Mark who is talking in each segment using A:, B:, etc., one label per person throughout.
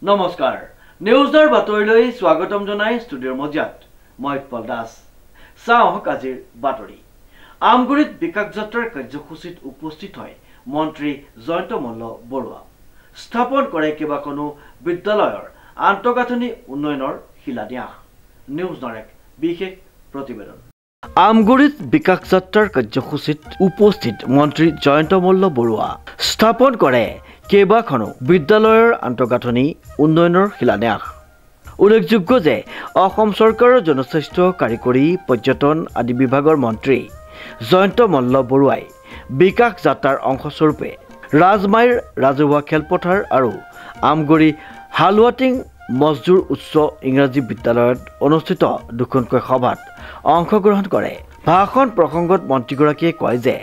A: নমস্কাৰ নিউজৰ বাতৰিলৈ স্বাগতম জনাই ষ্টুডিঅ'ৰ মজিয়াত মই উৎপল দাস চাওক আজিৰ বাতৰি আমগুৰিত বিকাশ যাত্ৰাৰ কাৰ্যসূচীত উপস্থিত হয় মন্ত্ৰী জয়ন্ত মল্ল বৰুৱা স্থাপন কৰে কেইবাখনো বিদ্যালয়ৰ আন্তঃগাঁথনি উন্নয়নৰ শিলান্যাস নিউজৰ এক বিশেষ প্ৰতিবেদন আমগুৰিত বিকাশ যাত্ৰাৰ কাৰ্যসূচীত উপস্থিত মন্ত্ৰী জয়ন্ত মল্ল বৰুৱা স্থাপন কৰে কেইবাখনো বিদ্যালয়ৰ আন্তঃগাঁথনি উন্নয়নৰ শিলান্যাস উল্লেখযোগ্য যে অসম চৰকাৰৰ জনস্বাস্থ্য কাৰিকৰী পৰ্যটন আদি বিভাগৰ মন্ত্ৰী জয়ন্ত মল্ল বৰুৱাই বিকাশ যাত্ৰাৰ অংশস্বৰূপে ৰাজমাইৰ ৰাজহুৱা খেলপথাৰ আৰু আমগুৰি হালুৱাটিং মজদুৰ উচ্চ ইংৰাজী বিদ্যালয়ত অনুষ্ঠিত দুখনকৈ সভাত অংশগ্ৰহণ কৰে ভাষণ প্ৰসংগত মন্ত্ৰীগৰাকীয়ে কয় যে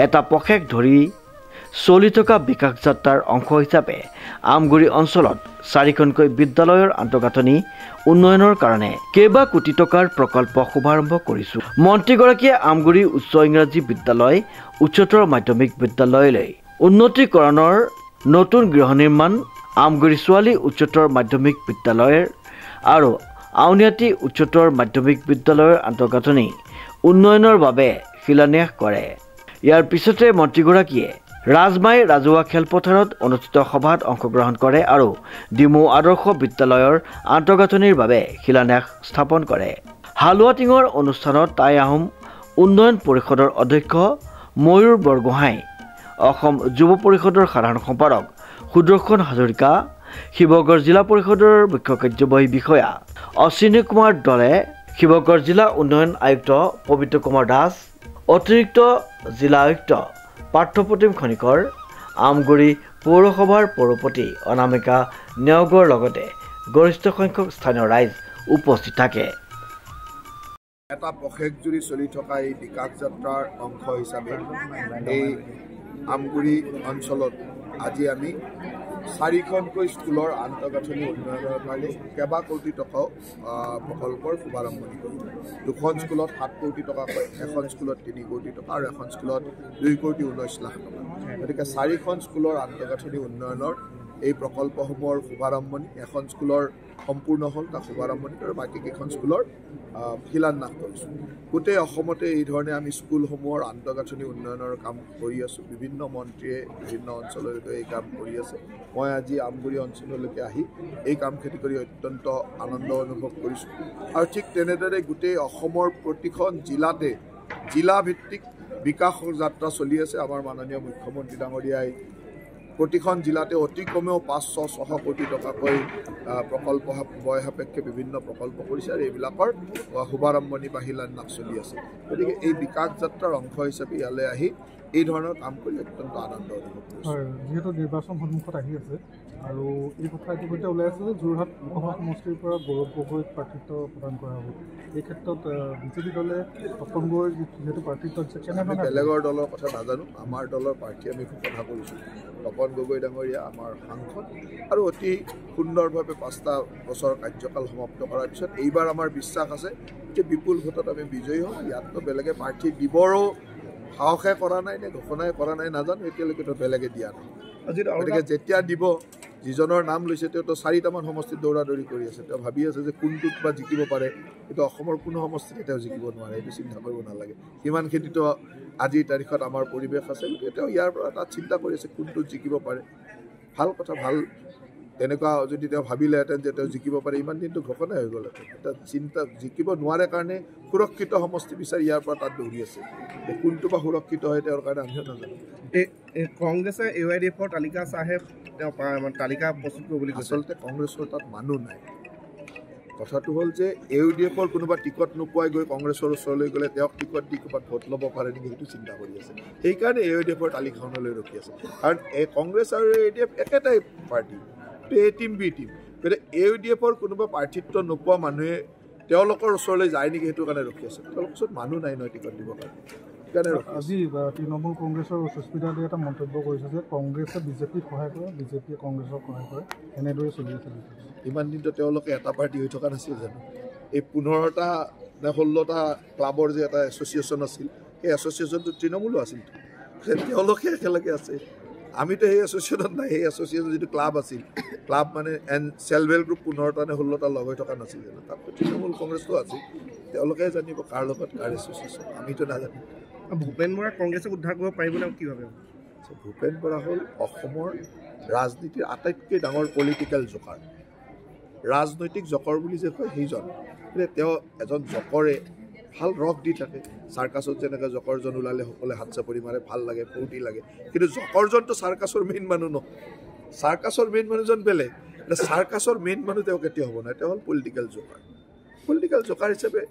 A: এটা পষেক ধৰি চলি থকা বিকাশ যাত্ৰাৰ অংশ হিচাপে আমগুৰি অঞ্চলত 4খনকৈ বিদ্যালয়ৰ আন্তঃগাঁথনি উন্নয়নৰ কাৰণে কেইবা কোটি টকাৰ প্ৰকল্প শুভাৰম্ভ কৰিছো মন্ত্ৰীগৰাকীয়ে আমগুৰি উচ্চ ইংৰাজী বিদ্যালয় উচ্চতৰ মাধ্যমিক বিদ্যালয়লৈ উন্নতিকৰণৰ নতুন গৃহ নিৰ্মাণ আমগুৰি ছোৱালী উচ্চতৰ মাধ্যমিক বিদ্যালয়ৰ আৰু আউনিয়াটি উচ্চতৰ মাধ্যমিক বিদ্যালয়ৰ আন্তঃগাঁথনি উন্নয়নৰ বাবে শিলান্যাস কৰে ইয়াৰ পিছতে মন্ত্ৰীগৰাকীয়ে ৰাজমাই ৰাজহুৱা খেলপথাৰত অনুষ্ঠিত সভাত অংশগ্ৰহণ কৰে আৰু ডিমু আদৰ্শ বিদ্যালয়ৰ আন্তঃগাঁথনিৰ বাবে শিলান্যাস স্থাপন কৰে হালুৱাটিঙৰ অনুষ্ঠানত টাই আহোম উন্নয়ন পৰিষদৰ অধ্যক্ষ ময়ূৰ বৰগোহাঁই অসম যুৱ পৰিষদৰ সাধাৰণ সম্পাদক সুদৰ্শন হাজৰিকা শিৱসাগৰ জিলা পৰিষদৰ মুখ্য কাৰ্যবাহী বিষয়া অশ্বিনী কুমাৰ দলে শিৱসাগৰ জিলা উন্নয়ন আয়ুক্ত পবিত্ৰ কুমাৰ দাস অতিৰিক্ত জিলা আয়ুক্ত পাৰ্থপ্ৰতিম খনিকৰ আমগুৰি পৌৰসভাৰ পৌৰপতি অনামিকা নেওগৰ লগতে গৰিষ্ঠ সংখ্যক স্থানীয় ৰাইজ উপস্থিত থাকে
B: এটা পষেক জুৰি চলি থকা এই বিকাশ যাত্ৰাৰ অংশ হিচাপে এই আমগুৰি অঞ্চলত আজি আমি 4খনকৈ স্কুলৰ আন্তঃগাঁথনি উন্নয়নৰ কাৰণে কেইবা কোটি টকাও প্ৰকল্পৰ শুভাৰম্ভণি কৰিলোঁ 2খন স্কুলত 7 কোটি টকাকৈ এখন স্কুলত 3 কোটি টকা আৰু এখন স্কুলত 2 কোটি 19 লাখ টকা গতিকে 4খন স্কুলৰ আন্তঃগাঁথনি উন্নয়নৰ এই প্ৰকল্পসমূহৰ শুভাৰম্ভণি এখন স্কুলৰ সম্পূৰ্ণ হ'ল তাৰ শুভাৰম্ভণি আৰু বাকী কেইখন স্কুলৰ শিলান্যাস কৰিছোঁ গোটেই অসমতে এই ধৰণে আমি স্কুলসমূহৰ আন্তঃগাঁথনি উন্নয়নৰ কাম কৰি আছোঁ বিভিন্ন মন্ত্ৰীয়ে বিভিন্ন অঞ্চললৈকে এই কাম কৰি আছে মই আজি আমগুৰি অঞ্চললৈকে আহি এই কাম খেতি কৰি অত্যন্ত আনন্দ অনুভৱ কৰিছোঁ আৰু ঠিক তেনেদৰে গোটেই অসমৰ প্ৰতিখন জিলাতে জিলাভিত্তিক বিকাশ যাত্ৰা চলি আছে আমাৰ মাননীয় মুখ্যমন্ত্ৰী ডাঙৰীয়াই প্ৰতিখন জিলাতে অতি কমেও 500-600 কোটি টকাকৈ প্ৰকল্প বয় সাপেক্ষে বিভিন্ন প্ৰকল্প কৰিছে আৰু এইবিলাকৰ শুভাৰম্ভণি বা শিলান্যাস চলি আছে গতিকে এই বিকাশ যাত্ৰাৰ অংশ হিচাপে ইয়ালৈ আহি এই ধৰণৰ কাম কৰি অত্যন্ত আনন্দ অনুভৱ কৰিছোঁ
C: যিহেতু নিৰ্বাচন সন্মুখত আহি আছে আৰু এই কথা ইতিমধ্যে ওলাই আছে যে যোৰহাট লোকসভা সমষ্টিৰ পৰা গৌৰৱ গগৈক প্ৰাৰ্থিত্ব প্ৰদান কৰা হ'ব এই ক্ষেত্ৰত বিজেপি দলে তপন গগৈৰ যিহেতু প্ৰাৰ্থিত্ব
B: আমি বেলেগৰ দলৰ কথা নাজানো আমাৰ দলৰ প্ৰাৰ্থী আমি ঘোষণা কৰিছোঁ তপন গগৈ ডাঙৰীয়া আমাৰ সাংসদ আৰু অতি সুন্দৰভাৱে 5টা বছৰ কাৰ্যকাল সমাপ্ত কৰাৰ পিছত এইবাৰ আমাৰ বিশ্বাস আছে যে বিপুল ভোটত আমি বিজয়ী হ'ম ইয়াততো বেলেগে প্ৰাৰ্থী দিবৰো সাহসে কৰা নাই নে ঘোষণাই কৰা নাই নাজানো এতিয়ালৈকেতো বেলেগে দিয়া নাই গতিকে যেতিয়া দিব যিজনৰ নাম লৈছে তেওঁতো 4টামান সমষ্টিত দৌৰা দৌৰি কৰি আছে তেওঁ ভাবি আছে যে কোনটোত বা জিকিব পাৰে কিন্তু অসমৰ কোনো সমষ্টিত তেওঁ জিকিব নোৱাৰে এইটো চিন্তা কৰিব নালাগে সিমানখিনিতো আজিৰ তাৰিখত আমাৰ পৰিৱেশ আছে তেওঁ ইয়াৰ পৰা এটা চিন্তা কৰি আছে কোনটোত জিকিব পাৰে ভাল কথা ভাল তেনেকুৱা যদি তেওঁ ভাবিলেহেঁতেন যে তেওঁ জিকিব পাৰে ইমান দিনটো ঘোষণাই হৈ গ'লহেঁতেন এটা চিন্তা জিকিব নোৱাৰে কাৰণে সুৰক্ষিত সমষ্টি বিচাৰি ইয়াৰ পৰা তাত দৌৰি আছে কোনটো বা সুৰক্ষিত হয় তেওঁৰ কাৰণে আমিও নাজানো
D: কংগ্ৰেছে AYDFৰ তালিকা চাহেব তেওঁ তালিকা প্ৰস্তুত কৰিব বুলি
B: আচলতে কংগ্ৰেছৰ তাত মানুহ নাই কথাটো হ'ল যে AYDFৰ কোনোবা টিকট নোপোৱাই গৈ কংগ্ৰেছৰ ওচৰলৈ গ'লে তেওঁক টিকট দি ক'ৰবাত ভোট ল'ব পাৰে নেকি সেইটো চিন্তা কৰি আছে সেইকাৰণে AYDFৰ তালিকাখনলৈ ৰখি আছে কাৰণ কংগ্ৰেছ আৰু AYDF একেটাই party A team B team গতিকে AYDFৰ কোনোবা প্ৰাৰ্থিত্ব নোপোৱা মানুহে তেওঁলোকৰ ওচৰলৈ যায় নেকি সেইটো কাৰণে ৰখি আছে তেওঁলোকৰ ওচৰত মানুহ নাই নহয় টিকট দিবৰ কাৰণে
C: আজি তৃণমূল কংগ্ৰেছৰ সুস্মিতা দেৱে এটা মন্তব্য কৰিছে যে কংগ্ৰেছে বিজেপিক সহায় কৰে বিজেপিয়ে কংগ্ৰেছক সহায় কৰে এনেদৰে চলি আছে
B: ইমান দিনতো তেওঁলোকে এটা পাৰ্টি হৈ থকা নাছিল জানো এই 15টা নে 16টা ক্লাবৰ যে এটা এছ'চিয়েশ্যন আছিল সেই এছ'চিয়েশ্যনটো তৃণমূলো আছিল তেওঁলোকে একেলগে আছে আমিতো সেই এছ'চিয়েশ্যনত নাই সেই এছ'চিয়েশ্যন যিটো ক্লাব আছিল ক্লাব মানে চেল্ফ হেল্প গ্ৰুপ 15টা নে 16টা লগ হৈ থকা নাছিল জানো তাত তৃণমূল কংগ্ৰেছটো আছিল তেওঁলোকে জানিব কাৰ লগত কাৰ এছ'চিয়েশ্যন আমিতো নাজানো
D: ভূপেন বৰা কংগ্ৰেছক উদ্ধাৰ কৰিব পাৰিবনে কি ভাবে
B: ভূপেন বৰা হ'ল অসমৰ ৰাজনীতিৰ আটাইতকৈ ডাঙৰ পলিটিকেল জকাৰ ৰাজনৈতিক জকৰ বুলি যে কয় সেইজন তেওঁ এজন জকৰে ভাল ৰস দি থাকে চাৰ্কাছত যেনেকৈ জকৰজন ওলালে সকলোৱে হাত চাপৰি মাৰে ভাল লাগে ফূৰ্তি লাগে কিন্তু জকৰজনটো চাৰ্কাছৰ মেইন মানুহ নহয় চাৰ্কাছৰ মেইন মানুহজন বেলেগ চাৰ্কাছৰ মেইন মানুহ তেওঁ কেতিয়া হ'ব নাই তেওঁ হ'ল পলিটিকেল জকাৰ হিচাপে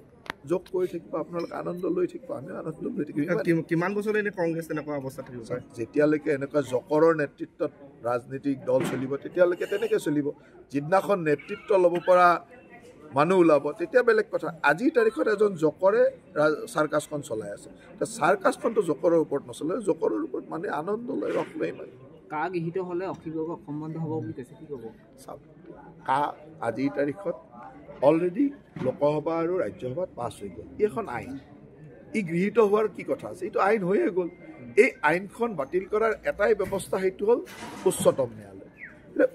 B: যোগ কৰি থাকিব আপোনালোকে আনন্দ লৈ থাকিব আমি আনন্দ লৈ থাকিব
D: কিমান বছৰলৈ এনে কংগ্ৰেছ তেনেকুৱা অৱস্থা থাকিব
B: যেতিয়ালৈকে এনেকুৱা জকৰৰ নেতৃত্বত ৰাজনীতিক দল চলিব তেতিয়ালৈকে তেনেকৈ চলিব যিদিনাখন নেতৃত্ব ল'ব পৰা মানুহ ওলাব তেতিয়া বেলেগ কথা আজিৰ তাৰিখত এজন জকৰে চাৰ্কাছখন চলাই আছে চাৰ্কাছখনটো জকৰৰ ওপৰত নচলে জকৰৰ ওপৰত মানে আনন্দ লৈ ৰস লৈ মানে
E: কা গৃহীত হ'লে অসীমক সম্বন্ধ হ'ব বুলি কৈছে কি ক'ব
B: চাওক কা আজিৰ তাৰিখত অলৰেডি লোকসভা আৰু ৰাজ্যসভাত পাছ হৈ গ'ল এইখন আইন ই গৃহীত হোৱাৰ কি কথা আছে এইটো আইন হৈয়ে গ'ল এই আইনখন বাতিল কৰাৰ এটাই ব্যৱস্থা সেইটো হ'ল উচ্চতম ন্যায়ালয়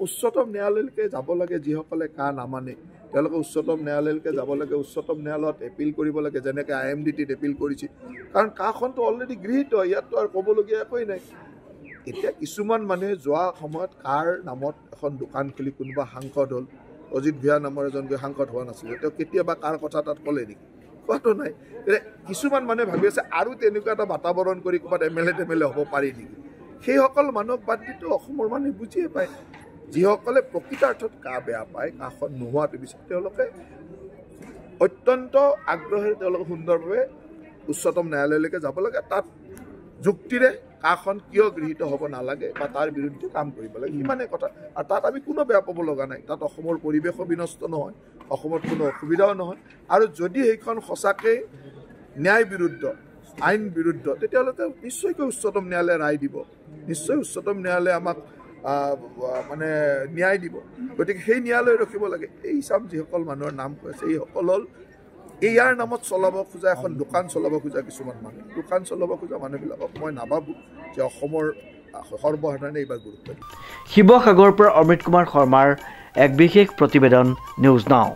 B: উচ্চতম ন্যায়ালয়লৈকে যাব লাগে যিসকলে কা নামানে তেওঁলোকে উচ্চতম ন্যায়ালয়লৈকে যাব লাগে উচ্চতম ন্যায়ালয়ত এপিল কৰিব লাগে যেনেকৈ IMDTত এপিল কৰিছিল কাৰণ কাখনটো অলৰেডি গৃহীত ইয়াততো আৰু ক'বলগীয়া একোৱেই নাই এতিয়া কিছুমান মানুহে যোৱা সময়ত কাৰ নামত এখন দোকান খুলি কোনোবা সাংসদ হ'ল অজিত ভিয়া নামৰ এজন সাংসদ হোৱা নাছিল তেওঁ কেতিয়াবা কাৰ কথা তাত ক'লে নেকি কোৱাটো নাই কিছুমান মানুহে ভাবি আছে আৰু তেনেকুৱা এটা বাতাবৰণ কৰি ক'ৰবাত MLA হ'ব পাৰি নেকি সেইসকল মানুহক বাদ দিতো অসমৰ মানুহে বুজিয়ে পায় যিসকলে প্ৰকৃতাৰ্থত কা বেয়া পায় কাখন নোহোৱাটো বিচাৰে তেওঁলোকে অত্যন্ত আগ্ৰহেৰে তেওঁলোকে সুন্দৰভাৱে উচ্চতম ন্যায়ালয়লৈকে যাব লাগে তাত যুক্তিৰে কাখন কিয় গৃহীত হ'ব নালাগে বা তাৰ বিৰুদ্ধে কাম কৰিব লাগে ইমানেই কথা আৰু তাত আমি কোনো বেয়া পাব লগা নাই তাত অসমৰ পৰিৱেশো বিনষ্ট নহয় অসমত কোনো অসুবিধাও নহয় আৰু যদি সেইখন সঁচাকৈ ন্যায় বিৰুদ্ধ আইন বিৰুদ্ধ তেতিয়াহ'লে নিশ্চয়কৈ উচ্চতম ন্যায়ালয়ে ৰায় দিব নিশ্চয় উচ্চতম ন্যায়ালয়ে আমাক মানে ন্যায় দিব গতিকে সেই ন্যায়ালয় ৰখিব লাগে এই হিচাপ যিসকল মানুহৰ নাম কৈছে এইসকল হ'ল ইয়াৰ নামত চলাব খোজা এখন দোকান চলাব খোজা কিছুমান মানুহ দোকান চলাব খোজা মানুহবিলাকক মই নাভাবোঁ যে অসমৰ সৰ্বসাধাৰণে এইবাৰ গুৰুত্ব দিয়ে
A: শিৱসাগৰৰ পৰা অমৃত কুমাৰ শৰ্মাৰ এক বিশেষ প্ৰতিবেদন নিউজ নাও।